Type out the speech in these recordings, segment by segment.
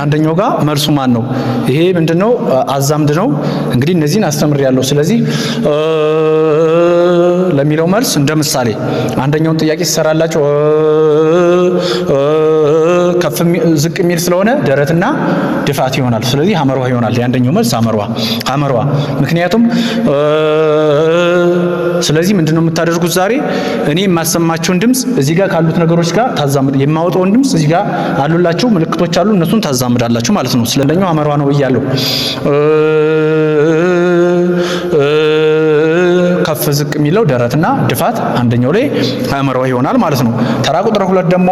አንደኛው ጋር መልሱ ማን ነው? ይሄ ምንድነው? አዛምድ ነው። እንግዲህ እነዚህን አስተምሬያለሁ። ስለዚህ ለሚለው መልስ እንደ ምሳሌ አንደኛውን ጥያቄ ሲሰራላችሁ ከፍ ዝቅ የሚል ስለሆነ ደረትና ድፋት ይሆናል። ስለዚህ ሐመርዋ ይሆናል። የአንደኛው መልስ ሐመርዋ። ምክንያቱም ስለዚህ ምንድነው የምታደርጉት ዛሬ እኔ የማሰማችሁን ድምጽ እዚህ ጋር ካሉት ነገሮች ጋር ታዛምዱ። የማወጣውን ድምጽ እዚህ ጋር አሉላችሁ ምልክቶች አሉ፣ እነሱን ታዛምዳላችሁ ማለት ነው። ስለኛው ሐመርዋ ነው ብያለሁ። ከፍ ዝቅ የሚለው ደረትና ድፋት አንደኛው ላይ ሐመርዋ ይሆናል ማለት ነው። ተራ ቁጥር 2 ደግሞ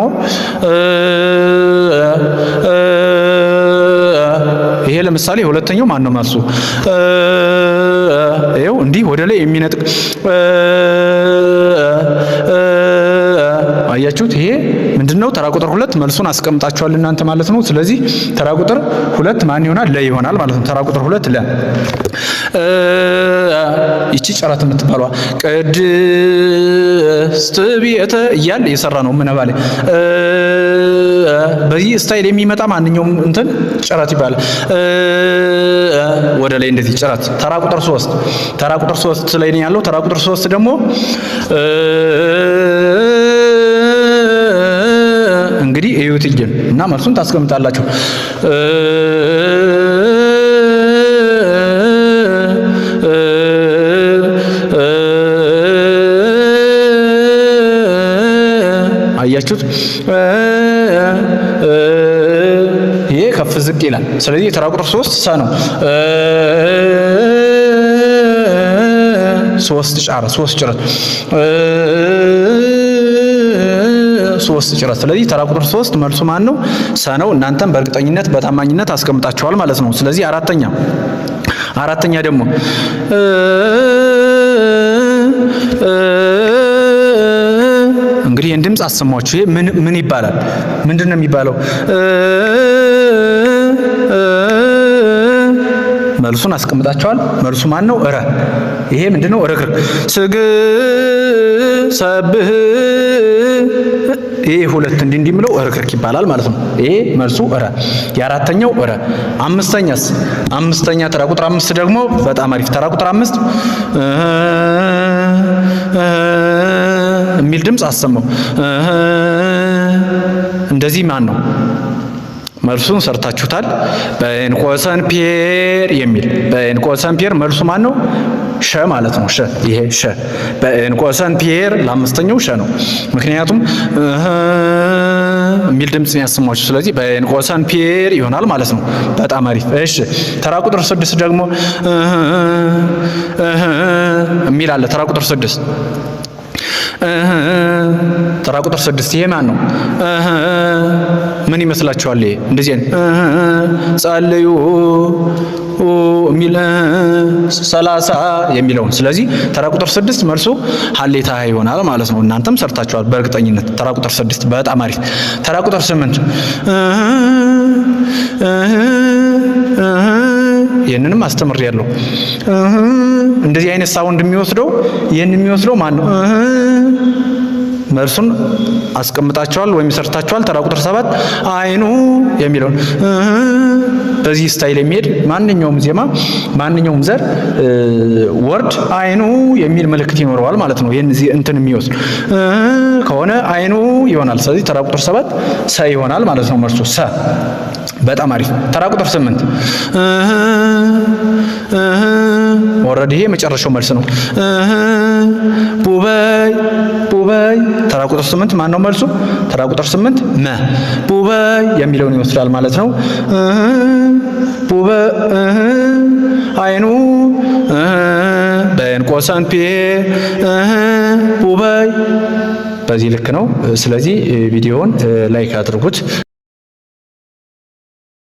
ይሄ ለምሳሌ ሁለተኛው ማን ነው መልሱ? ይሄው እንዲህ ወደ ላይ የሚነጥቅ አያችሁት? ይሄ ምንድነው? ተራ ቁጥር 2 መልሱን አስቀምጣችኋል እናንተ ማለት ነው። ስለዚህ ተራ ቁጥር 2 ማን ይሆናል? ለ ይሆናል ማለት ነው። ተራ ቁጥር 2 ለ። ይቺ ጨረት የምትባለዋ ቅድስት ቤተ እያል የሰራ ነው ምንባለ በዚህ ስታይል የሚመጣ ማንኛውም እንትን ጨረት ይባላል። ወደ ላይ እንደዚህ ጨረት። ተራ ቁጥር 3 ላይ ነው ያለው። ተራ ቁጥር 3 ደግሞ እንግዲህ እዩትኝ እና መልሱን ታስቀምጣላችሁ። አያችሁት? ይሄ ከፍ ዝቅ ይላል። ስለዚህ ተራ ቁጥር 3 ሰ ነው። 3 ጭረት 3 ጭረት። ስለዚህ ተራ ቁጥር 3 መልሱ ማን ነው? ሰ ነው። እናንተም በእርግጠኝነት በታማኝነት አስቀምጣችኋል ማለት ነው። ስለዚህ አራተኛ ደግሞ እንግዲህ ይህን ድምፅ አሰማችሁ። ይሄ ምን ይባላል? ምንድነው የሚባለው? መልሱን አስቀምጣችኋል። መልሱ ማን ነው? እረ። ይሄ ምንድነው? እረክርክ ስግ ሰብህ። ይሄ ሁለት እንዲህ ብለው እረክርክ ይባላል ማለት ነው። ይሄ መልሱ እረ። የአራተኛው እረ። አምስተኛ ተራ ቁጥር 5 ደግሞ በጣም አሪፍ። ተራ ቁጥር 5 የሚል ድምፅ አሰማው። እንደዚህ ማን ነው? መልሱን ሰርታችሁታል። በእንቆሰን ፔር የሚል በእንቆሰን ፔር መልሱ ማን ነው? ሸ ማለት ነው። ሸ። ይሄ ሸ በእንቆሰን ፔር ለአምስተኛው ሸ ነው። ምክንያቱም የሚል ድምፅ ያሰማችሁ። ስለዚህ በእንቆሰን ፔር ይሆናል ማለት ነው። በጣም አሪፍ። እሺ ተራ ቁጥር 6 ደግሞ የሚል አለ። ተራ ቁጥር 6 ተራ ቁጥር 6 ይሄ ማን ነው? ምን ይመስላችኋል? ይሄ እንደዚህ ጸልዩ የሚል 30 የሚለውን። ስለዚህ ተራ ቁጥር 6 መልሱ ሀሌታ ይሆናል ማለት ነው። እናንተም ሰርታችኋል በእርግጠኝነት። ተራ ቁጥር 6 በጣም አሪፍ። ተራ ቁጥር 8 ይሄንንም አስተምሬያለሁ። እንደዚህ አይነት ሳውንድ የሚወስደው ይሄን የሚወስደው ማን ነው? መልሱን አስቀምጣችኋል ወይም ሰርታችኋል። ተራ ቁጥር 7 አይኑ የሚለውን በዚህ ስታይል የሚሄድ ማንኛውም ዜማ ማንኛውም ዘር ወርድ አይኑ የሚል ምልክት ይኖረዋል ማለት ነው። ይሄን እንትን የሚወስድ ከሆነ አይኑ ይሆናል። ስለዚህ ተራ ቁጥር 7 ሰ ይሆናል ማለት ነው። መልሱ ሰ። በጣም አሪፍ። ተራ ቁጥር 8 ወረድ። ይሄ መጨረሻው መልስ ነው። ቡበይ ተራ ቁጥር 8 ማን ነው መልሱ? ተራ ቁጥር 8 መ ቡበይ የሚለውን ይወስዳል ማለት ነው። ቡበይ አይኑ በእንቆሰን ፔ ቡበይ በዚህ ልክ ነው። ስለዚህ ቪዲዮውን ላይክ አድርጉት።